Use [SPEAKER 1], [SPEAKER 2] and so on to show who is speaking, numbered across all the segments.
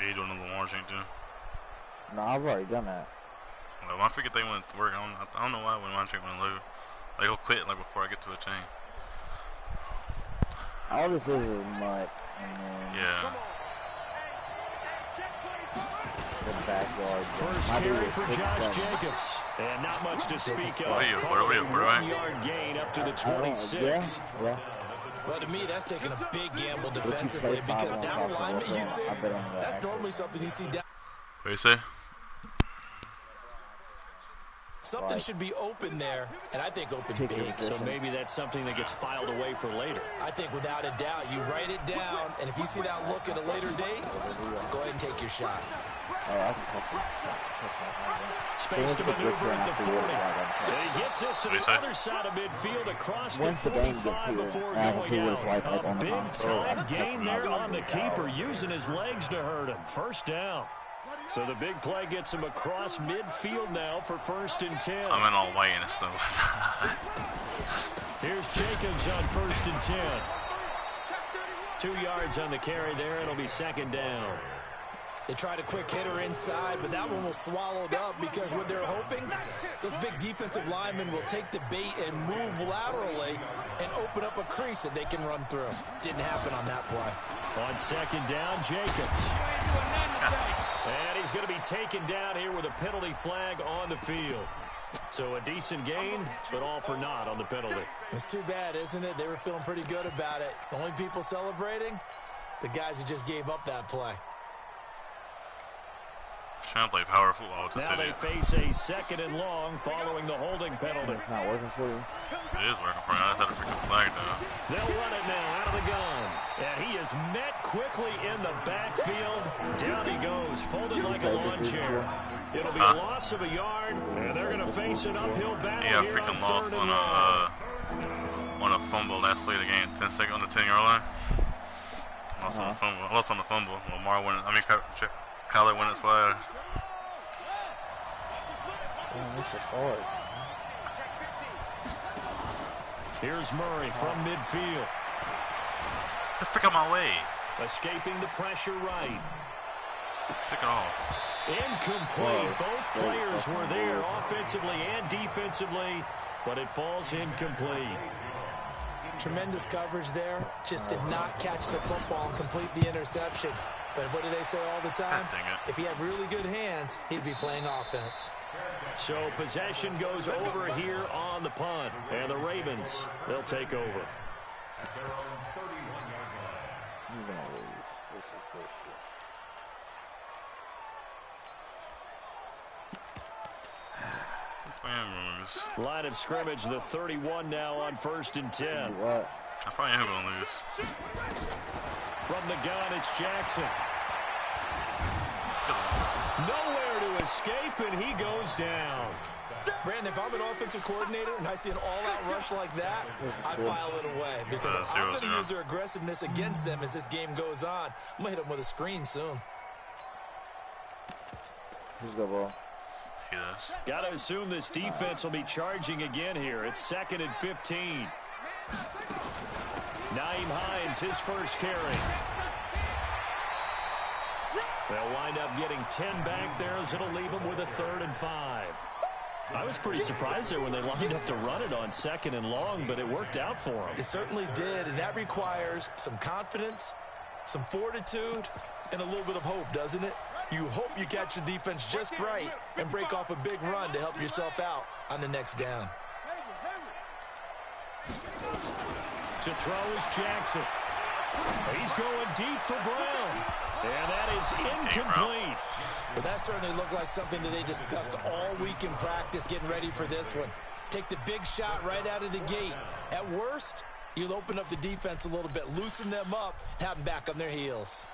[SPEAKER 1] you doing another orange ain't too?
[SPEAKER 2] No, I've already done that.
[SPEAKER 1] Well, I forget they went to work. I don't know why when orange ain't went lose. Like he'll quit like before I get to a chain.
[SPEAKER 2] All this is mud, and then
[SPEAKER 1] yeah.
[SPEAKER 2] The backyard.
[SPEAKER 3] First carry for Josh Jacobs, and not much to speak of.
[SPEAKER 1] 1-yard
[SPEAKER 3] gain up to the 26.
[SPEAKER 2] Yeah.
[SPEAKER 4] Well, to me, that's taking a big gamble defensively because down alignment, you see, that's normally something you see down.
[SPEAKER 1] What do you say?
[SPEAKER 4] Something should be open there, and I think open big.
[SPEAKER 3] So maybe that's something that gets filed away for later.
[SPEAKER 4] I think without a doubt, you write it down, and if you see that look at a later date, go ahead and take your shot.
[SPEAKER 3] Space to maneuver at the 40. And he gets this to the other side of midfield across the 45 before going out. A big-time gain there on the keeper, using his legs to hurt him. First down. So the big play gets him across midfield now for 1st and 10.
[SPEAKER 1] I'm in all white and it's still.
[SPEAKER 3] Here's Jacobs on 1st and 10. 2 yards on the carry there. It'll be 2nd down.
[SPEAKER 4] They tried a quick hitter inside, but that one was swallowed up because what they're hoping, those big defensive linemen will take the bait and move laterally and open up a crease that they can run through. Didn't happen on that play.
[SPEAKER 3] On 2nd down, Jacobs. And he's going to be taken down here with a penalty flag on the field. So a decent gain, but all for naught on the penalty.
[SPEAKER 4] It's too bad, isn't it? They were feeling pretty good about it. The only people celebrating, the guys who just gave up that play.
[SPEAKER 1] Trying to play power football with the
[SPEAKER 3] now
[SPEAKER 1] city.
[SPEAKER 3] They face a 2nd and long following the holding penalty.
[SPEAKER 2] It's not working for you.
[SPEAKER 1] It is working for you. I just had to freaking flag though.
[SPEAKER 3] They'll run it now out of the gun. And he is met quickly in the backfield. Down he goes, folded like a lawn chair. It'll be a loss of a yard, and they're going to face an uphill battle.
[SPEAKER 1] Yeah, freaking lost on a fumble last play of the game. 10 seconds on the 10-yard line. Lost on the fumble. Lost on the fumble. Lamar went. Kyler went it slide.
[SPEAKER 2] This is hard.
[SPEAKER 3] Here's Murray from midfield.
[SPEAKER 1] Get the frick out my way.
[SPEAKER 3] Escaping the pressure right.
[SPEAKER 1] Pick it off.
[SPEAKER 3] Incomplete. Both players were there offensively and defensively, but it falls incomplete.
[SPEAKER 4] Tremendous coverage there. Just did not catch the football and complete the interception. But what do they say all the time? If he had really good hands, he'd be playing offense.
[SPEAKER 3] So possession goes over here on the punt. And the Ravens, they'll take over.
[SPEAKER 2] You're going to lose. This is bullshit.
[SPEAKER 3] Line of scrimmage, the 31 now on 1st and 10.
[SPEAKER 2] What?
[SPEAKER 1] I probably am going to lose.
[SPEAKER 3] From the gun, it's Jackson. Nowhere to escape, and he goes down.
[SPEAKER 4] Brandon, if I'm an offensive coordinator and I see an all-out rush like that, I file it away because I'm going to use their aggressiveness against them as this game goes on. I'm going to hit them with a screen soon.
[SPEAKER 2] Who's the ball?
[SPEAKER 1] He does.
[SPEAKER 3] Got to assume this defense will be charging again here. It's 2nd and 15. Nyheim Hines, his first carry. They'll wind up getting 10 back there as it'll leave them with a 3rd and 5. I was pretty surprised there when they lined up to run it on 2nd and long, but it worked out for them.
[SPEAKER 4] It certainly did, and that requires some confidence, some fortitude, and a little bit of hope, doesn't it? You hope you catch the defense just right and break off a big run to help yourself out on the next down.
[SPEAKER 3] To throw is Jackson. He's going deep for Brown. And that is incomplete.
[SPEAKER 4] But that certainly looked like something that they discussed all week in practice getting ready for this one. Take the big shot right out of the gate. At worst, you'll open up the defense a little bit, loosen them up, have them back on their heels.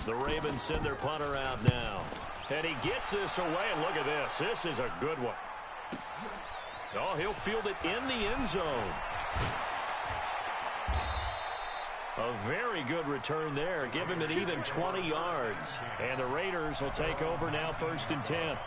[SPEAKER 3] The Ravens send their punter out now. And he gets this away, and look at this. This is a good one. Oh, he'll field it in the end zone. A very good return there. Give him an even 20 yards. And the Raiders will take over now 1st and 10.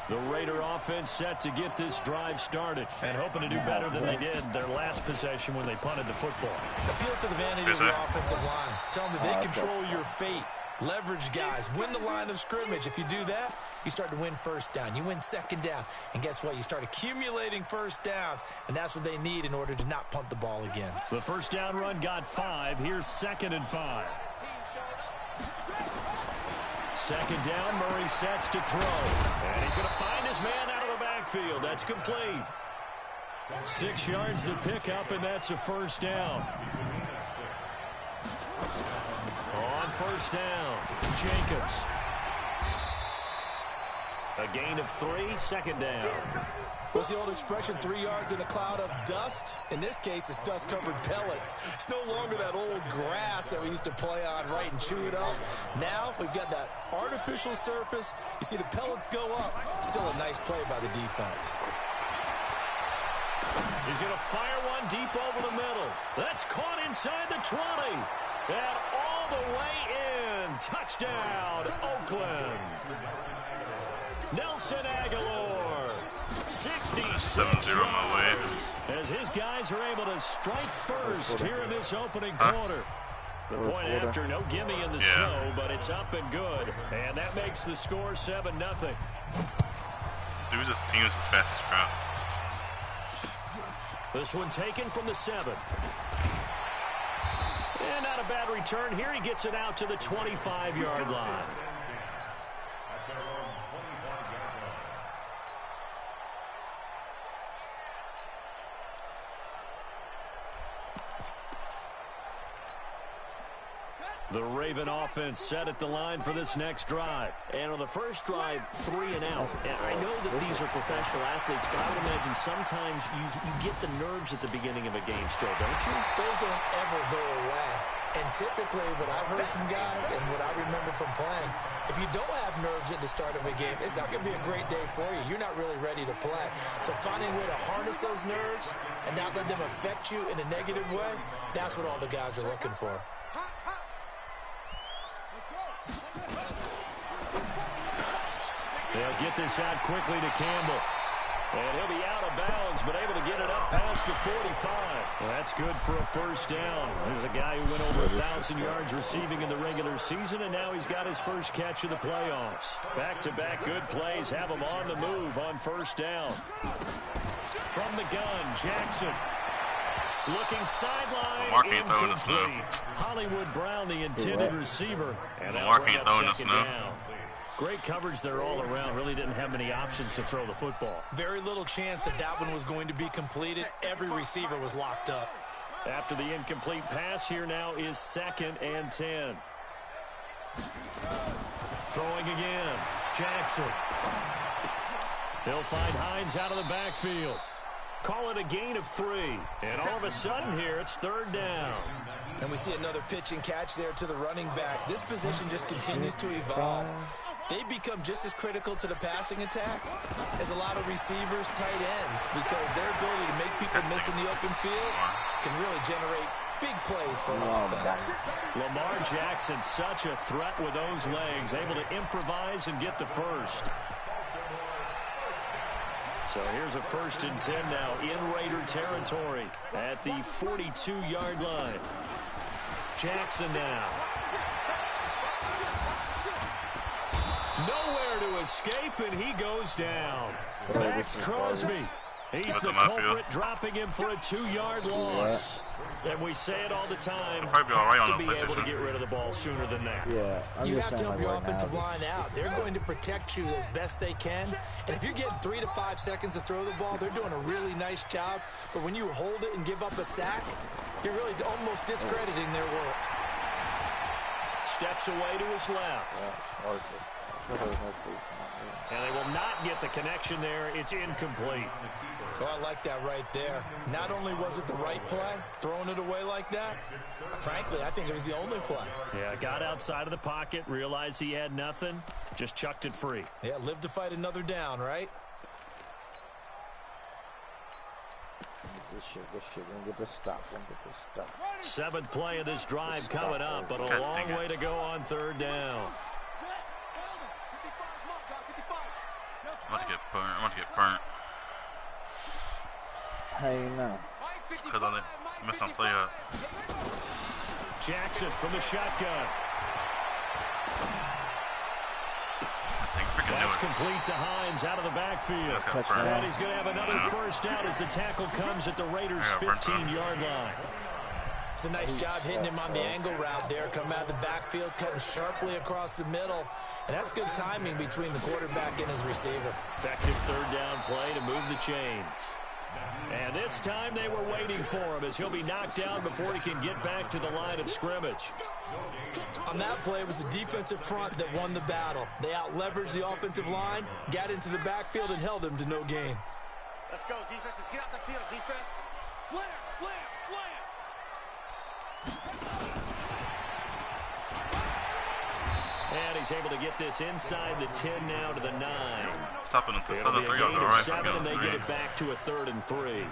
[SPEAKER 3] The Raider offense set to get this drive started and hoping to do better than they did their last possession when they punted the football.
[SPEAKER 4] Appeal to the vanity of the offensive line. Tell them that they control your fate. Leverage guys. Win the line of scrimmage. If you do that, you start to win first down. You win second down. And guess what? You start accumulating first downs. And that's what they need in order to not punt the ball again.
[SPEAKER 3] The first down run got 5. Here's 2nd and 5. Second down, Murray sets to throw. And he's going to find his man out of the backfield. That's complete. 6 yards the pickup, and that's a first down. On first down, Jacobs. A gain of 3, second down.
[SPEAKER 4] What's the old expression, 3 yards in a cloud of dust? In this case, it's dust-covered pellets. It's no longer that old grass that we used to play on, right, and chew it up. Now we've got that artificial surface. You see the pellets go up. Still a nice play by the defense.
[SPEAKER 3] He's going to fire one deep over the middle. That's caught inside the 20. And all the way in. Touchdown, Oakland. Nelson Aguilar.
[SPEAKER 1] 7-0 my way.
[SPEAKER 3] As his guys are able to strike first here in this opening quarter. The point after, no gimme in the snow, but it's up and good. And that makes the score 7-0.
[SPEAKER 1] Dude, this team is as fast as crap.
[SPEAKER 3] This one taken from the 7. And not a bad return here. He gets it out to the 25-yard line. The Raven offense set at the line for this next drive. And on the first drive, 3 and out. And I know that these are professional athletes, but I would imagine sometimes you get the nerves at the beginning of a game still, don't you?
[SPEAKER 4] Those don't ever go away. And typically what I've heard from guys and what I remember from playing, if you don't have nerves at the start of a game, it's not going to be a great day for you. You're not really ready to play. So finding a way to harness those nerves and not let them affect you in a negative way, that's what all the guys are looking for.
[SPEAKER 3] They'll get this out quickly to Campbell. And he'll be out of bounds, but able to get it up past the 45. Well, that's good for a first down. There's a guy who went over 1,000 yards receiving in the regular season, and now he's got his first catch of the playoffs. Back-to-back good plays have him on the move on first down. From the gun, Jackson. Looking sideline,
[SPEAKER 1] Mark ain't throwing the snow.
[SPEAKER 3] Hollywood Brown, the intended receiver. And
[SPEAKER 1] Mark ain't throwing the snow.
[SPEAKER 3] Great coverage there all around. Really didn't have many options to throw the football.
[SPEAKER 4] Very little chance that that one was going to be completed. Every receiver was locked up.
[SPEAKER 3] After the incomplete pass, here now is 2nd and 10. Throwing again. Jackson. They'll find Hines out of the backfield. Call it a gain of 3. And all of a sudden here, it's 3rd down.
[SPEAKER 4] And we see another pitch and catch there to the running back. This position just continues to evolve. They become just as critical to the passing attack as a lot of receivers, tight ends, because their ability to make people miss in the open field can really generate big plays for an offense.
[SPEAKER 3] Lamar Jackson, such a threat with those legs, able to improvise and get the first. So here's a 1st and 10 now in Raider territory at the 42-yard line. Jackson now. Nowhere to escape, and he goes down. Max Crosby. He's the culprit, dropping him for a 2-yard loss. And we say it all the time, to be able to get rid of the ball sooner than that.
[SPEAKER 2] Yeah,
[SPEAKER 4] you have to help your offensive line out. They're going to protect you as best they can. And if you're getting 3 to 5 seconds to throw the ball, they're doing a really nice job. But when you hold it and give up a sack, you're really almost discrediting their work.
[SPEAKER 3] Steps away to his left. And they will not get the connection there. It's incomplete.
[SPEAKER 4] Oh, I like that right there. Not only was it the right play, throwing it away like that, frankly, I think it was the only play.
[SPEAKER 3] Yeah, got outside of the pocket, realized he had nothing, just chucked it free.
[SPEAKER 4] Yeah, live to fight another down, right?
[SPEAKER 2] This shit, gonna get this stop,
[SPEAKER 3] Seventh play of this drive coming up, but a long way to go on 3rd down.
[SPEAKER 1] I'm about to get burnt.
[SPEAKER 2] How you know?
[SPEAKER 1] Because I messed my play up.
[SPEAKER 3] Jackson from the shotgun. That's complete to Hines out of the backfield. And he's going to have another first down as the tackle comes at the Raiders' 15-yard line.
[SPEAKER 4] It's a nice job hitting him on the angle route there, coming out of the backfield, cutting sharply across the middle. And that's good timing between the quarterback and his receiver.
[SPEAKER 3] Effective third down play to move the chains. And this time they were waiting for him as he'll be knocked down before he can get back to the line of scrimmage.
[SPEAKER 4] On that play, it was the defensive front that won the battle. They out-leveraged the offensive line, got into the backfield, and held them to no gain.
[SPEAKER 5] Let's go, defense. Let's get out the field, defense. Slam, slam, slam.
[SPEAKER 3] And he's able to get this inside the 10 now to the 9.
[SPEAKER 1] Stopping at the 3
[SPEAKER 3] on the right. 7, and they get it back to a 3rd and 3.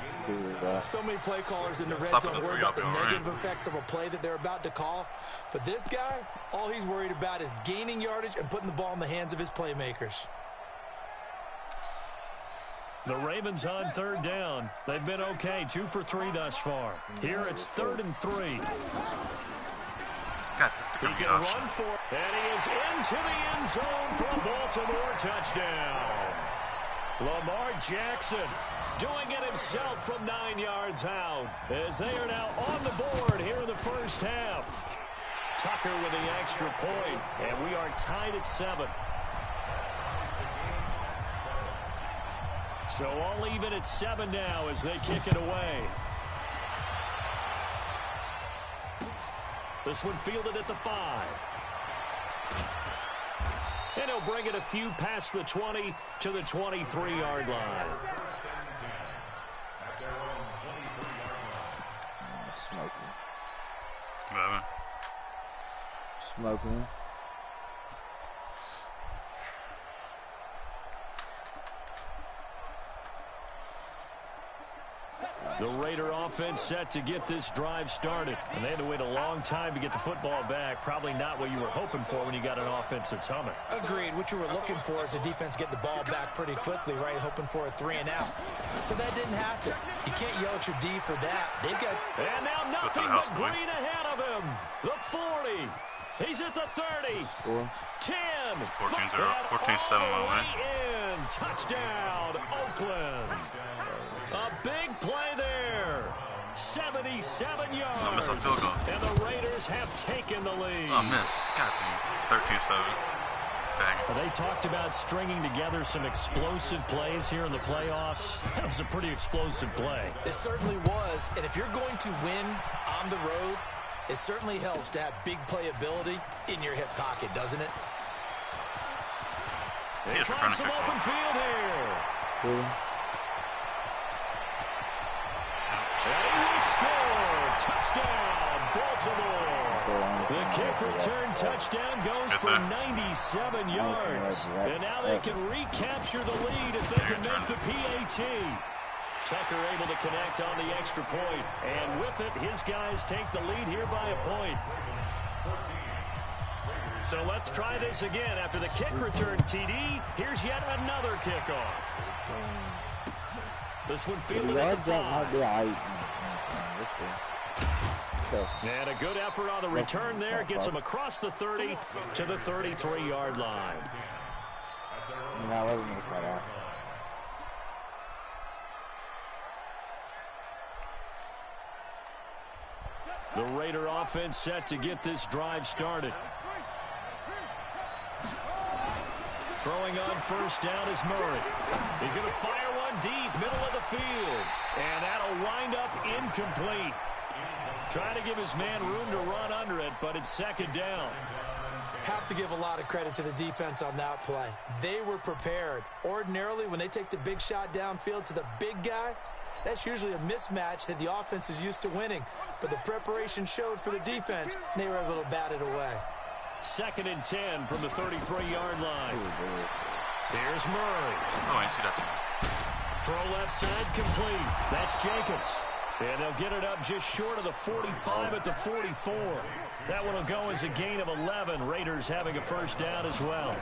[SPEAKER 4] So many play callers in the red zone worry about the negative effects of a play that they're about to call. But this guy, all he's worried about is gaining yardage and putting the ball in the hands of his playmakers.
[SPEAKER 3] The Ravens on 3rd down. They've been okay, 2 for 3 thus far. Here it's 3rd and 3. He can run for it, and he is into the end zone for a Baltimore touchdown. Lamar Jackson doing it himself from 9 yards out as they are now on the board here in the first half. Tucker with the extra point, and we are tied at 7. So all even at 7 now as they kick it away. This one fielded at the 5. And he'll bring it a few past the 20 to the 23-yard line.
[SPEAKER 2] Smoking.
[SPEAKER 3] The Raider offense set to get this drive started. And they had to wait a long time to get the football back. Probably not what you were hoping for when you got an offense that's humming.
[SPEAKER 4] Agreed. What you were looking for is the defense get the ball back pretty quickly, right? Hoping for a 3 and out. So that didn't happen. You can't yell at your D for that. They've got...
[SPEAKER 3] And now nothing but green ahead of him. The 40. He's at the 30. 10.
[SPEAKER 1] 14-7 my way.
[SPEAKER 3] In. Touchdown, Oakland. A big play there. 77 yards.
[SPEAKER 1] I missed a field goal.
[SPEAKER 3] And the Raiders have taken the lead.
[SPEAKER 1] Oh, miss. God damn. 13-7. Dang.
[SPEAKER 3] They talked about stringing together some explosive plays here in the playoffs. That was a pretty explosive play.
[SPEAKER 4] It certainly was. And if you're going to win on the road, it certainly helps to have big playability in your hip pocket, doesn't it?
[SPEAKER 3] They find some open field here. And he will score. Touchdown, Baltimore. The kick return touchdown goes for 97 yards. And now they can recapture the lead if they can make the PAT. Tucker able to connect on the extra point. And with it, his guys take the lead here by a point. So let's try this again. After the kick return TD, here's yet another kickoff. This one fielded at the 5. And a good effort on the return there. Gets him across the 30 to the 33-yard line. The Raider offense set to get this drive started. Throwing on first down is Murray. He's going to fire one deep, middle of the field. And that'll wind up incomplete. Trying to give his man room to run under it, but it's 2nd down.
[SPEAKER 4] Have to give a lot of credit to the defense on that play. They were prepared. Ordinarily, when they take the big shot downfield to the big guy, that's usually a mismatch that the offense is used to winning. But the preparation showed for the defense, and they were able to bat it away.
[SPEAKER 3] 2nd and 10 from the 33-yard line. Here's Murray.
[SPEAKER 1] Oh, I see that thing.
[SPEAKER 3] Throw left side complete. That's Jacobs. And they'll get it up just short of the 45 at the 44. That one will go as a gain of 11. Raiders having a first down as well.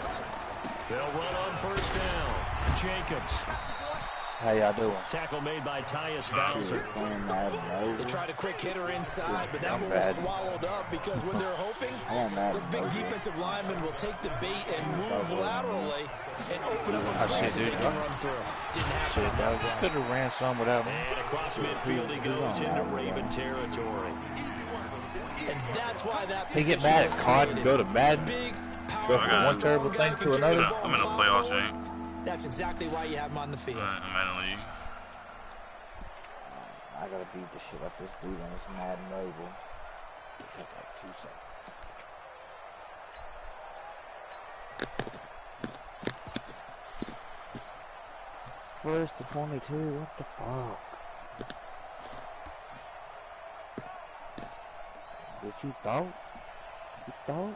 [SPEAKER 3] They'll run on first down. Jacobs.
[SPEAKER 2] How y'all doing?
[SPEAKER 3] Tackle made by Tyus Bowser.
[SPEAKER 4] They tried a quick hitter inside, but that one was swallowed up because what they're hoping, those big defensive linemen will take the bait and move laterally and open up a crease that they can run through. Didn't happen on that one.
[SPEAKER 2] Could have ran some without me.
[SPEAKER 3] And across midfield he goes into Raven territory.
[SPEAKER 4] And that's why that
[SPEAKER 2] He get mad at COD and go to Madden. Go from one terrible thing to another.
[SPEAKER 1] I'm in a playoff game.
[SPEAKER 4] That's exactly why you have him on the field.
[SPEAKER 1] I'm in a league.
[SPEAKER 2] I gotta beat the shit up this dude on this Madden mobile. It'll take like 2 seconds. First to 22, what the fuck? What you thought? You thought?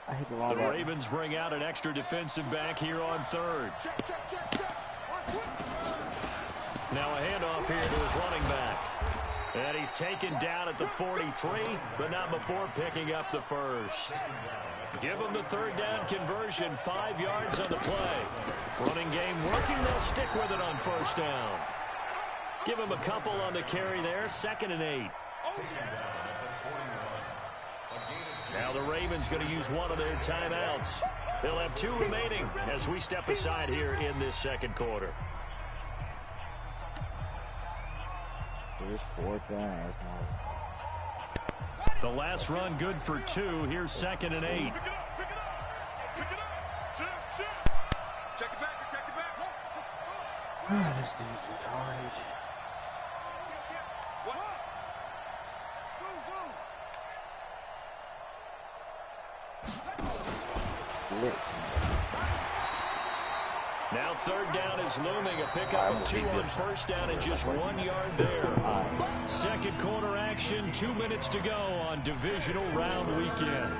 [SPEAKER 2] I hit the wrong button.
[SPEAKER 3] Ravens bring out an extra defensive back here on third. Now a handoff here to his running back. And he's taken down at the 43, but not before picking up the first. Give him the third down conversion, 5 yards on the play. Running game working, they'll stick with it on first down. Give him a couple on the carry there, 2nd and 8. Now the Ravens going to use one of their timeouts. They'll have 2 remaining as we step aside here in this second quarter.
[SPEAKER 2] Here's 4th down.
[SPEAKER 3] The last run good for 2. Here's 2nd and 8.
[SPEAKER 2] This dude's retarded.
[SPEAKER 3] Now third down is looming. A pickup of 2 on first down and just 1 yard there. Second quarter action, 2 minutes to go on divisional round weekend.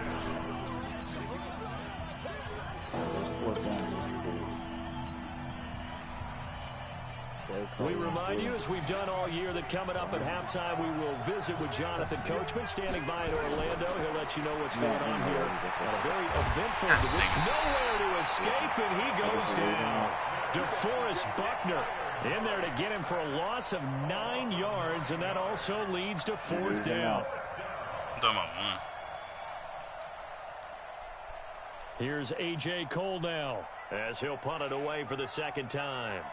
[SPEAKER 3] We remind you, as we've done all year, that coming up at halftime, we will visit with Jonathan Coachman, standing by in Orlando. He'll let you know what's going on here. And a very eventful week. Nowhere to escape, and he goes down. DeForest Buckner in there to get him for a loss of 9 yards, and that also leads to 4th down. Here's A.J. Cole now, as he'll punt it away for the 2nd time.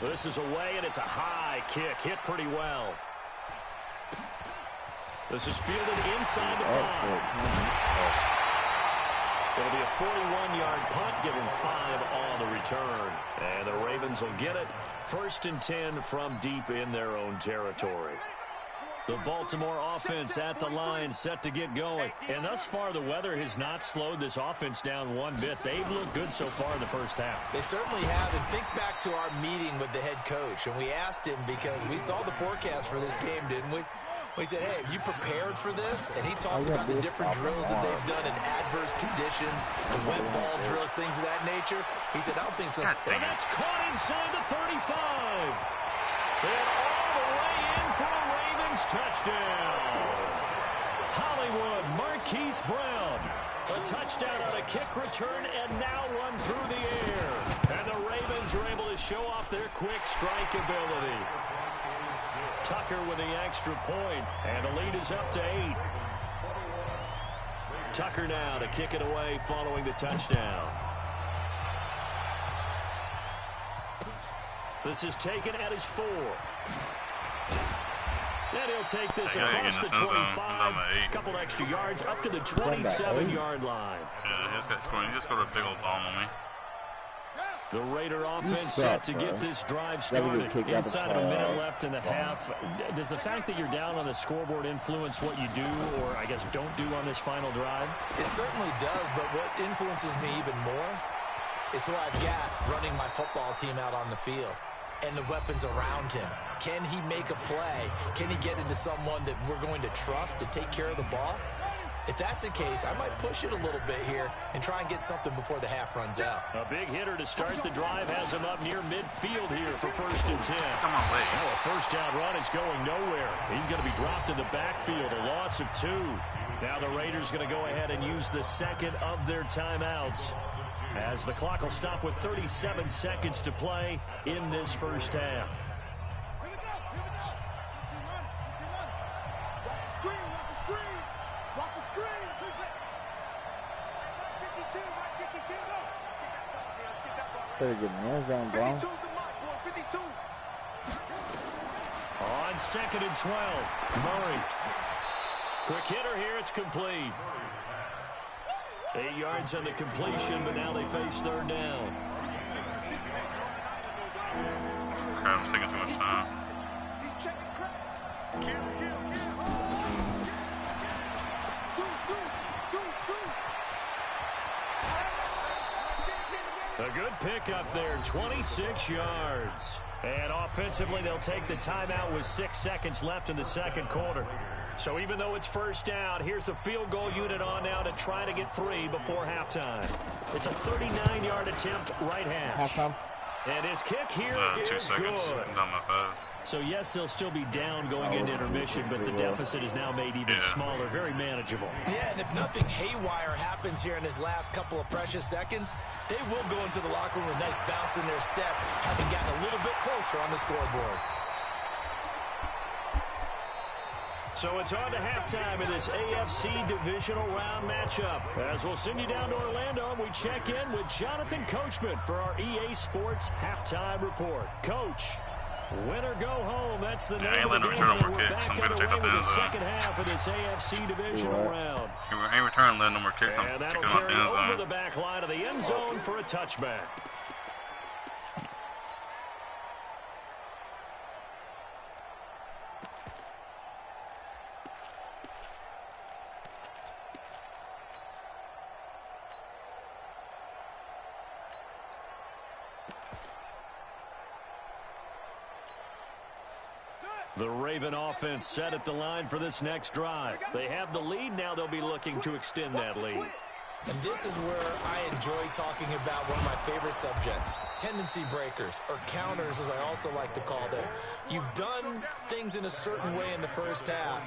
[SPEAKER 3] This is away, and it's a high kick. Hit pretty well. This is fielded inside the 5. It'll be a 41-yard punt, giving 5 on the return. And the Ravens will get it. 1st and 10 from deep in their own territory. The Baltimore offense at the line, set to get going. And thus far, the weather has not slowed this offense down one bit. They've looked good so far in the first half.
[SPEAKER 4] They certainly have. And think back to our meeting with the head coach. And we asked him, because we saw the forecast for this game, didn't we? We said, hey, have you prepared for this? And he talked about the different drills that they've done in adverse conditions, the wet ball drills, things of that nature. He said, I don't think so.
[SPEAKER 3] And that's caught inside the 35. And all the way in for a Ravens touchdown. Hollywood Marquise Brown. A touchdown on a kick return, and now one through the air. And the Ravens are able to show off their quick strike ability. Tucker with the extra point, and the lead is up to 8. Tucker now to kick it away following the touchdown. This is taken at his 4. And he'll take this across the 25. A couple extra yards up to the 27-yard line.
[SPEAKER 1] Yeah, he just got a big old bomb on me.
[SPEAKER 3] The Raider offense set to get this drive started. Inside of a minute left in the half. Does the fact that you're down on the scoreboard influence what you do, or I guess don't do on this final drive?
[SPEAKER 4] It certainly does, but what influences me even more is who I've got running my football team out on the field and the weapons around him. Can he make a play? Can he get into someone that we're going to trust to take care of the ball? If that's the case, I might push it a little bit here and try and get something before the half runs out.
[SPEAKER 3] A big hitter to start the drive has him up near midfield here for 1st and 10.
[SPEAKER 1] Come on, wait.
[SPEAKER 3] Now a first down run is going nowhere. He's going to be dropped in the backfield, a loss of 2. Now the Raiders going to go ahead and use the second of their timeouts, as the clock will stop with 37 seconds to play in this first half.
[SPEAKER 2] Better get in the end zone, bro.
[SPEAKER 3] On 2nd and 12, Murray. Quick hitter here, it's complete. 8 yards on the completion, but now they face 3rd down.
[SPEAKER 1] Crap, I'm taking too much time.
[SPEAKER 3] A good pickup there, 26 yards. And offensively, they'll take the timeout with 6 seconds left in the 2nd quarter. So even though it's first down, here's the field goal unit on now to try to get 3 before halftime. It's a 39-yard attempt right hash. And his kick here is
[SPEAKER 1] 2 seconds.
[SPEAKER 3] good.
[SPEAKER 1] Not my fault.
[SPEAKER 3] So yes, they'll still be down going into intermission, but the deficit is now made even smaller, very manageable.
[SPEAKER 4] Yeah, and if nothing haywire happens here in his last couple of precious seconds, they will go into the locker room with a nice bounce in their step, having gotten a little bit closer on the scoreboard.
[SPEAKER 3] So it's on to halftime in this AFC divisional round matchup. As we'll send you down to Orlando, and we check in with Jonathan Coachman for our EA Sports halftime report. Coach, win or go home. That's the name of the game.
[SPEAKER 1] Return no more
[SPEAKER 3] We're
[SPEAKER 1] kicks.
[SPEAKER 3] back
[SPEAKER 1] I'm going to take
[SPEAKER 3] underway
[SPEAKER 1] out the
[SPEAKER 3] with
[SPEAKER 1] end
[SPEAKER 3] the
[SPEAKER 1] zone.
[SPEAKER 3] second half of this AFC divisional round.
[SPEAKER 1] I ain't returning letting no more kicks. I'm
[SPEAKER 3] And that'll
[SPEAKER 1] kicking out the
[SPEAKER 3] carry
[SPEAKER 1] end
[SPEAKER 3] over
[SPEAKER 1] zone.
[SPEAKER 3] the back line of the end zone for a touchback. The Raven offense set at the line for this next drive. They have the lead. Now they'll be looking to extend that lead.
[SPEAKER 4] And this is where I enjoy talking about one of my favorite subjects, tendency breakers, or counters as I also like to call them. You've done things in a certain way in the first half,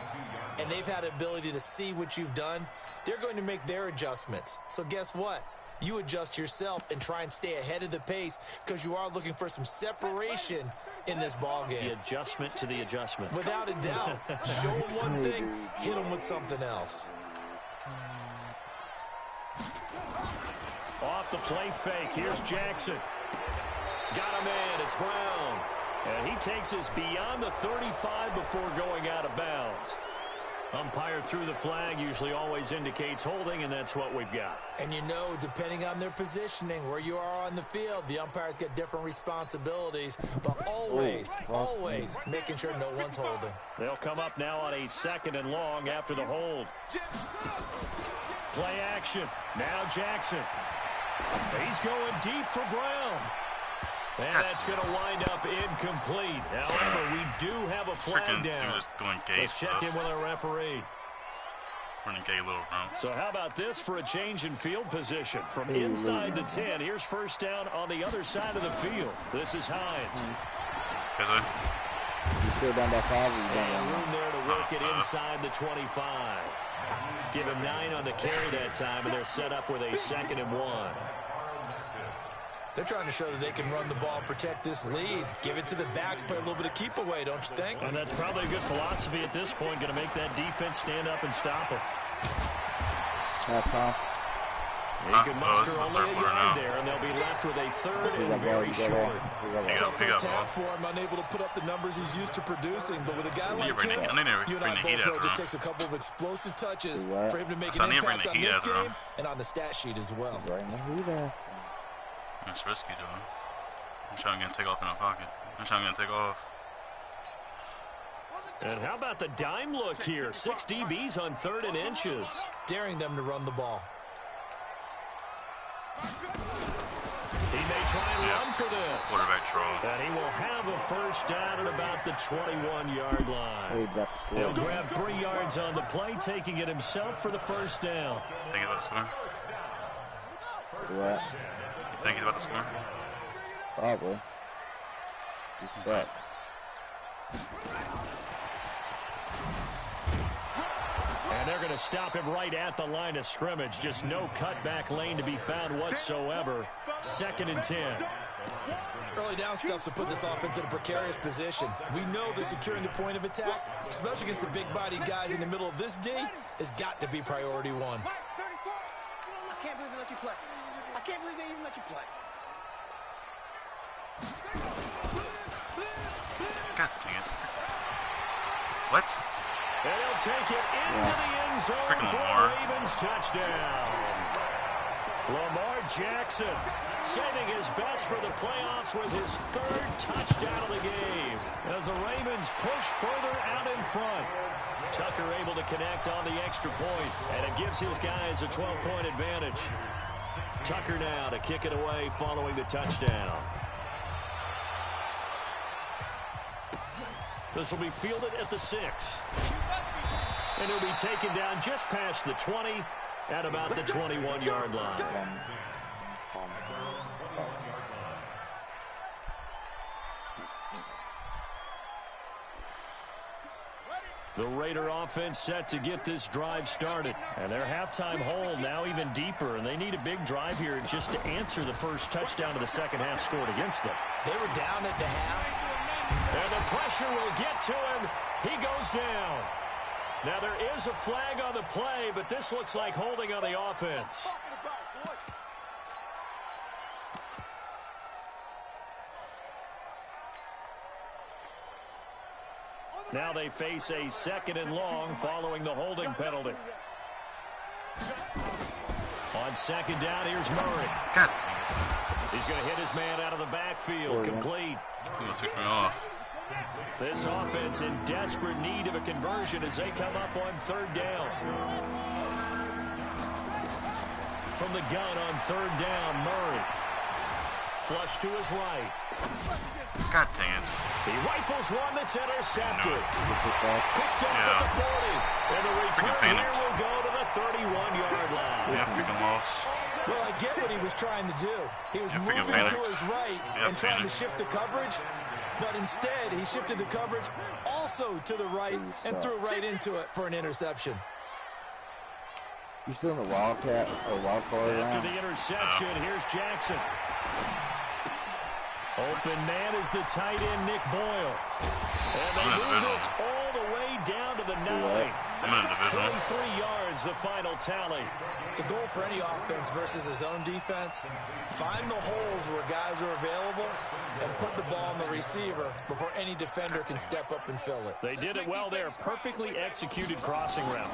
[SPEAKER 4] and they've had the ability to see what you've done. They're going to make their adjustments. So guess what? You adjust yourself and try and stay ahead of the pace because you are looking for some separation in this ball game.
[SPEAKER 3] The adjustment to the adjustment.
[SPEAKER 4] Without a doubt. Show them one thing, hit them with something else.
[SPEAKER 3] Off the play fake, here's Jackson. Got him in, it's Brown. And he takes us beyond the 35 before going out of bounds. Umpire threw the flag, usually always indicates holding, and that's what we've got.
[SPEAKER 4] And you know, depending on their positioning, where you are on the field, the umpires get different responsibilities, but always making sure no one's holding.
[SPEAKER 3] They'll come up now on a 2nd and long after the hold. Play action. Now Jackson. He's going deep for Brown. And that's going to wind up incomplete. However, we do have a flag down. Let's check in with our referee.
[SPEAKER 1] Running gay little rounds.
[SPEAKER 3] So how about this for a change in field position? From inside the 10, here's first down on the other side of the field. This is Hines.
[SPEAKER 2] You still down by 5?
[SPEAKER 3] And room there to work it inside the 25. Give him 9 on the carry that time, and they're set up with a 2nd and 1.
[SPEAKER 4] They're trying to show that they can run the ball, protect this lead, give it to the backs, play a little bit of keep away, don't you think?
[SPEAKER 3] And that's probably a good philosophy at this point, going to make that defense stand up and stop it. He can muster only a yard there, and they'll be left with a 3rd and very short.
[SPEAKER 4] Tough first half for him, unable to put up the numbers he's used to producing, but with a guy like him, you and I both know it just takes a couple of explosive touches for him to make an impact on this game and on the stat sheet as well.
[SPEAKER 1] That's risky, though. I'm trying to get him to take off in the pocket. I'm trying to get him to take off.
[SPEAKER 3] And how about the dime look here? 6 DBs on 3rd and inches.
[SPEAKER 4] Daring them to run the ball.
[SPEAKER 3] He may try and run for this.
[SPEAKER 1] Quarterback troll.
[SPEAKER 3] And he will have a first down at about the 21-yard line. He'll grab 3 yards on the play, taking it himself for the first down.
[SPEAKER 1] Think about the score?
[SPEAKER 2] What?
[SPEAKER 1] You think he's about to score?
[SPEAKER 2] Probably. He's set.
[SPEAKER 3] And they're going to stop him right at the line of scrimmage. Just no cutback lane to be found whatsoever. 2nd and 10.
[SPEAKER 4] Early down stuff to put this offense in a precarious position. We know that securing the point of attack, especially against the big-bodied guys in the middle of this D, has got to be priority 1.
[SPEAKER 5] I can't believe they let you play. I can't believe they even let you play.
[SPEAKER 1] God dang it. What?
[SPEAKER 3] And he'll take it into the end zone for a Ravens touchdown. Lamar Jackson saving his best for the playoffs with his 3rd touchdown of the game as the Ravens push further out in front. Tucker able to connect on the extra point, and it gives his guys a 12-point advantage. Tucker now to kick it away following the touchdown. This will be fielded at the 6. And he'll be taken down just past the 20 at about the 21-yard line. The Raider offense set to get this drive started. And their halftime hole now even deeper. And they need a big drive here just to answer the first touchdown of the second half scored against them.
[SPEAKER 4] They were down at the half.
[SPEAKER 3] And the pressure will get to him. He goes down. Now there is a flag on the play, but this looks like holding on the offense. Now they face a 2nd and long following the holding penalty. On 2nd down, here's Murray.
[SPEAKER 1] God dang it.
[SPEAKER 3] He's going to hit his man out of the backfield. Complete.
[SPEAKER 1] He must switch me off.
[SPEAKER 3] This offense in desperate need of a conversion as they come up on 3rd down. From the gun on 3rd down, Murray. Flush to his right.
[SPEAKER 1] God dang it.
[SPEAKER 3] He rifles one that's intercepted. Picked up
[SPEAKER 1] Yeah.
[SPEAKER 3] at the 40. And the return
[SPEAKER 1] Freaking
[SPEAKER 3] here will go to the 31-yard line.
[SPEAKER 1] Yeah, freaking loss.
[SPEAKER 4] Well, I get what he was trying to do. He was moving to his right and trying to shift the coverage, but instead he shifted the coverage also to the right and threw right into it for an interception.
[SPEAKER 2] You still in the Wildcat or Wild Card round?
[SPEAKER 3] After the interception, here's Jackson. Open man is the tight end, Nick Boyle. And they move this all the way down to the 9. 23 yards, the final tally.
[SPEAKER 4] The goal for any offense versus his own defense, find the holes where guys are available and put the ball on the receiver before any defender can step up and fill it.
[SPEAKER 3] They did it well there. Perfectly executed crossing route.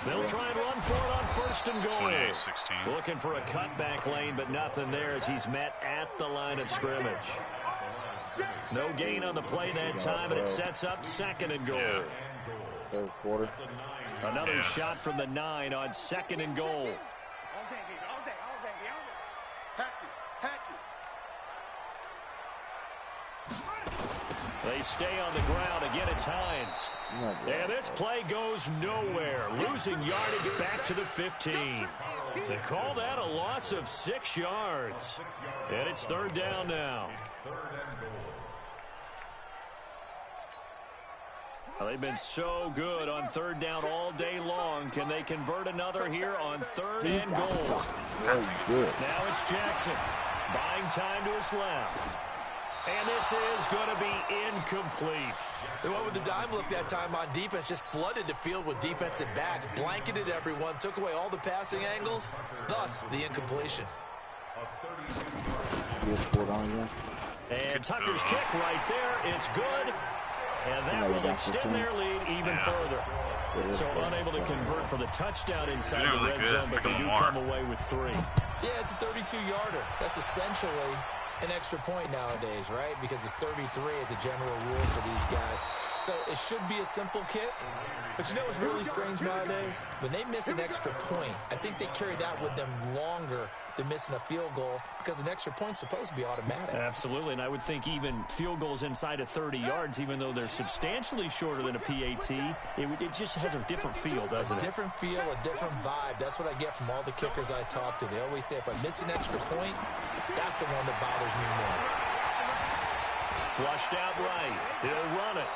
[SPEAKER 3] They'll try and run for it on 1st and goal.
[SPEAKER 1] 28-16.
[SPEAKER 3] Looking for a cutback lane, but nothing there as he's met at the line of scrimmage. No gain on the play that time, and it sets up 2nd and goal.
[SPEAKER 1] Yeah.
[SPEAKER 2] 3rd quarter.
[SPEAKER 3] Another shot from the 9 on 2nd and goal.
[SPEAKER 5] All day, baby, all day, all day, all day. Patchy.
[SPEAKER 3] They stay on the ground. Again, it's Hines. And this play goes nowhere. Losing yardage back to the 15. They call that a loss of 6 yards. And it's 3rd down now. Well, they've been so good on 3rd down all day long. Can they convert another here on 3rd and goal?
[SPEAKER 2] Very good.
[SPEAKER 3] Now it's Jackson. Buying time to his left. And this is going to be incomplete.
[SPEAKER 4] They went with the dime look that time on defense, just flooded the field with defensive backs, blanketed everyone, took away all the passing angles, thus the incompletion.
[SPEAKER 3] And Tucker's kick right there. It's good. And that will extend their lead even further. So unable to convert for the touchdown inside the red zone, but they do come away with 3.
[SPEAKER 4] Yeah, it's a 32-yarder. That's essentially an extra point nowadays, right? Because it's 33 as a general rule for these guys. So it should be a simple kick. But you know what's really strange nowadays? When they miss an extra point, I think they carry that with them longer than missing a field goal because an extra point's supposed to be automatic.
[SPEAKER 3] Absolutely, and I would think even field goals inside of 30 yards, even though they're substantially shorter than a PAT, it just has a different feel, doesn't it?
[SPEAKER 4] A different feel, a different vibe. That's what I get from all the kickers I talk to. They always say if I miss an extra point, that's the one that bothers me more.
[SPEAKER 3] Flushed out right. He'll run it.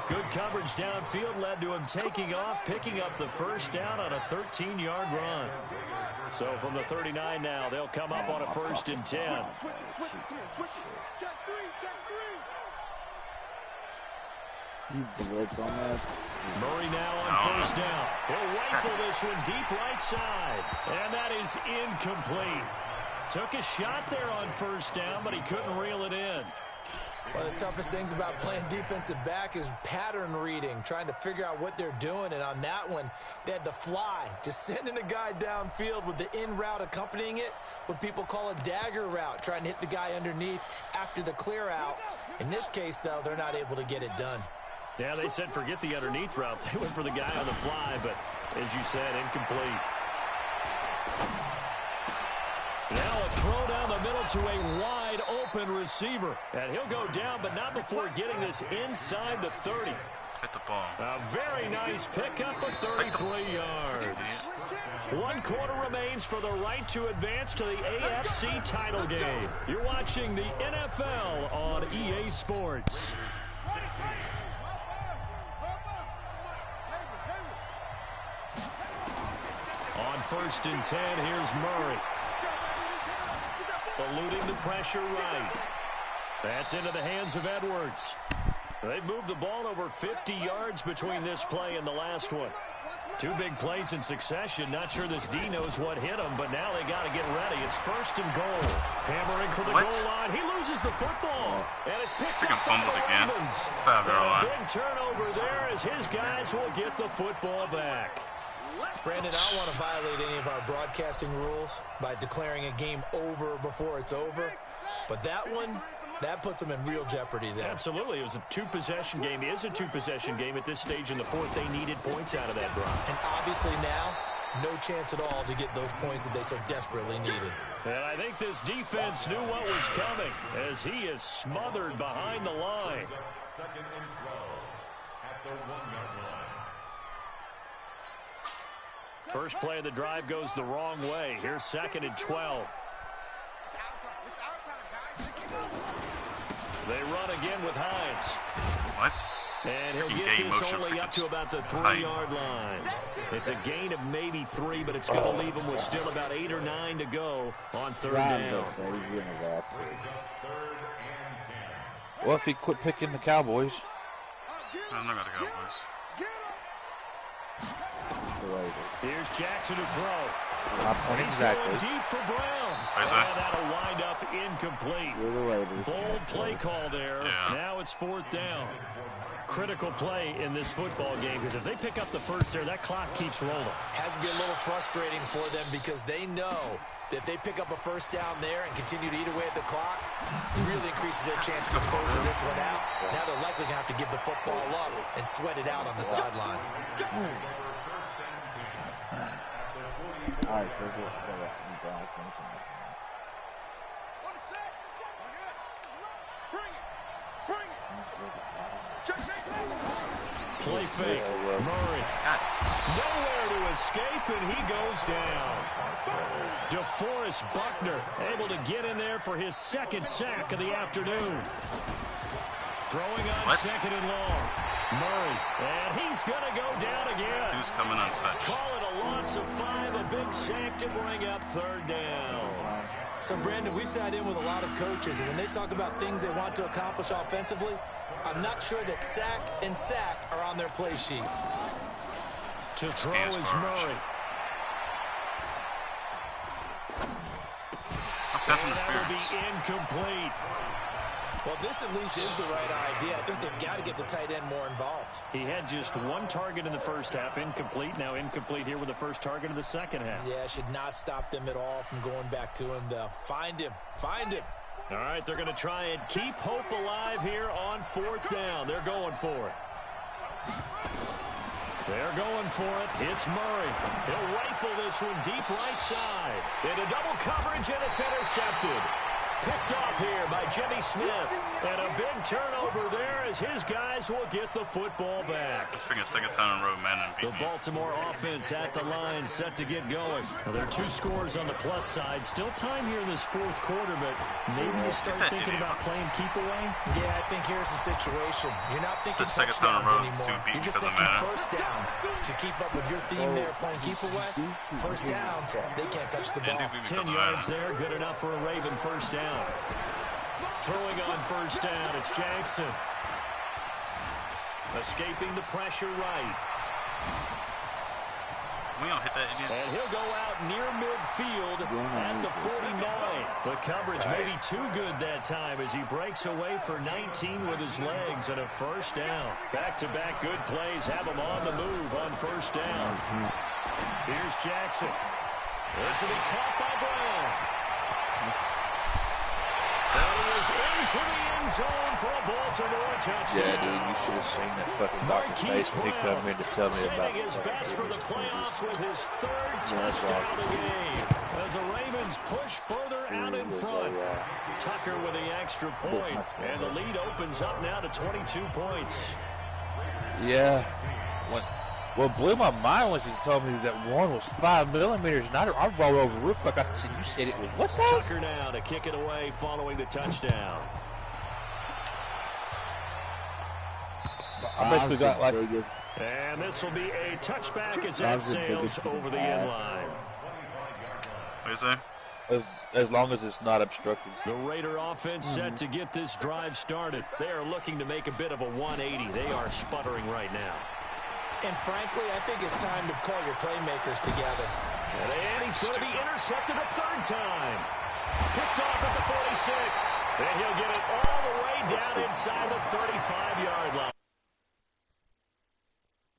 [SPEAKER 3] Good coverage downfield led to him taking off, picking up the first down on a 13-yard run. So from the 39 now, they'll come up on a 1st and 10.
[SPEAKER 2] You blitz on that.
[SPEAKER 3] Murray now on 1st down. He'll rifle this one deep right side. And that is incomplete. Took a shot there on 1st down, but he couldn't reel it in.
[SPEAKER 4] One of the toughest things about playing defensive back is pattern reading, trying to figure out what they're doing. And on that one, they had the fly, just sending a guy downfield with the in route accompanying it, what people call a dagger route, trying to hit the guy underneath after the clear out. In this case, though, they're not able to get it done.
[SPEAKER 3] Yeah, they said forget the underneath route. They went for the guy on the fly, but as you said, incomplete. Now a throw down the middle to a wide open receiver. And he'll go down, but not before getting this inside the 30.
[SPEAKER 1] Hit the ball.
[SPEAKER 3] A very nice pickup of 33 yards. 1 quarter remains for the right to advance to the AFC title game. You're watching the NFL on EA Sports. On 1st and 10, here's Murray. Eluding the pressure right. That's into the hands of Edwards. They've moved the ball over 50 yards between this play and the last one. 2 big plays in succession. Not sure this D knows what hit him, but now they got to get ready. It's 1st and goal. Hammering for the goal line. He loses the football. And it's picked up by the Ravens.
[SPEAKER 1] 5-yard line.
[SPEAKER 3] Big turnover there as his guys will get the football back.
[SPEAKER 4] Brandon, I don't want to violate any of our broadcasting rules by declaring a game over before it's over. But that one, that puts them in real jeopardy there.
[SPEAKER 3] Absolutely. It was a 2-possession game. It is a 2-possession game at this stage in the 4th. They needed points out of that drive.
[SPEAKER 4] And obviously now, no chance at all to get those points that they so desperately needed.
[SPEAKER 3] And I think this defense knew what was coming as he is smothered behind the line.
[SPEAKER 6] 2nd and 12 at the 1-yard line.
[SPEAKER 3] First play of the drive goes the wrong way. Here's 2nd and 12. They run again with Hines.
[SPEAKER 1] What?
[SPEAKER 3] And he'll get this only up to about the 3-yard line. It's a gain of maybe 3, but it's going to leave them with still about 8 or 9 to go on 3rd down.
[SPEAKER 7] Well, if he quit picking the Cowboys.
[SPEAKER 1] I'm not going to Cowboys.
[SPEAKER 3] Here's Jackson to throw.
[SPEAKER 7] Not point exactly.
[SPEAKER 3] Deep for Brown. And that'll wind up incomplete. Bold play call there.
[SPEAKER 1] Yeah.
[SPEAKER 3] Now it's 4th down. Critical play in this football game because if they pick up the first there, that clock keeps rolling.
[SPEAKER 4] Has to be a little frustrating for them because they know that if they pick up a 1st down there and continue to eat away at the clock, it really increases their chances of closing this one out. Now they're likely going to have to give the football up and sweat it out on the sideline.
[SPEAKER 2] All right, so
[SPEAKER 3] play fake. Murray. Nowhere to escape, and he goes down. DeForest Buckner able to get in there for his 2nd sack of the afternoon. Throwing on 2nd and long. Murray, and he's going to go down again.
[SPEAKER 1] Dude's coming untouched.
[SPEAKER 3] Call it a loss of 5, a big sack to bring up 3rd down.
[SPEAKER 4] So, Brandon, we sat in with a lot of coaches, and when they talk about things they want to accomplish offensively, I'm not sure that sack and sack are on their play sheet.
[SPEAKER 3] To throw is Murray.
[SPEAKER 1] And
[SPEAKER 3] that will be incomplete.
[SPEAKER 4] Well, this at least is the right idea. I think they've got to get the tight end more involved.
[SPEAKER 3] He had just 1 target in the first half, incomplete. Now incomplete here with the first target of the second half.
[SPEAKER 4] Yeah, should not stop them at all from going back to him. They'll find him. Find him.
[SPEAKER 3] All right, they're going to try and keep hope alive here on 4th down. They're going for it. They're going for it. It's Murray. He'll rifle this one deep right side. Into double coverage, and it's intercepted. Picked off here by Jimmy Smith. And a big turnover there as his guys will get the football back.
[SPEAKER 1] Freaking second time in a row, man.
[SPEAKER 3] The Baltimore offense at the line set to get going. Well, there are 2 scores on the plus side. Still time here in this 4th quarter, but maybe you start thinking about playing keep away.
[SPEAKER 4] Yeah, I think here's the situation. You're not thinking
[SPEAKER 1] It's the second time in a
[SPEAKER 4] touchdowns
[SPEAKER 1] row
[SPEAKER 4] anymore.
[SPEAKER 1] to beat
[SPEAKER 4] You're just
[SPEAKER 1] because of
[SPEAKER 4] thinking
[SPEAKER 1] mana.
[SPEAKER 4] first downs. To keep up with your theme there, playing keep away, first downs, they can't touch the ball.
[SPEAKER 3] 10 yards there, good enough for a Raven first down. Throwing on first down, it's Jackson. Escaping the pressure right.
[SPEAKER 1] We don't hit that again.
[SPEAKER 3] And he'll go out near midfield at the 49. The coverage may be too good that time as he breaks away for 19 with his legs and a first down. Back-to-back good plays have him on the move on first down. Here's Jackson. This will be caught by Brown. And he is into the end zone for a Baltimore touchdown.
[SPEAKER 7] Yeah, dude, you should have seen that fucking doctor's face when he come in to tell me about
[SPEAKER 3] his best for the playoffs with his 3rd touchdown of the game. As the Ravens push further out in front. Tucker with the extra point, and the lead opens up now to 22 points.
[SPEAKER 7] Yeah. What blew my mind was he told me that one was 5 millimeters, and I rolled over real quick. I said, "You said it was what size?"
[SPEAKER 3] Tucker now to kick it away following the touchdown.
[SPEAKER 7] I basically got like.
[SPEAKER 3] And this will be a touchback as that sails over the end line.
[SPEAKER 1] What do you say?
[SPEAKER 7] As long as it's not obstructed.
[SPEAKER 3] The Raider offense set to get this drive started. They are looking to make a bit of a 180. They are sputtering right now.
[SPEAKER 4] And frankly, I think it's time to call your playmakers together.
[SPEAKER 3] And he's going to be intercepted a 3rd time. Picked off at the 46. And he'll get it all the way down inside the 35-yard line.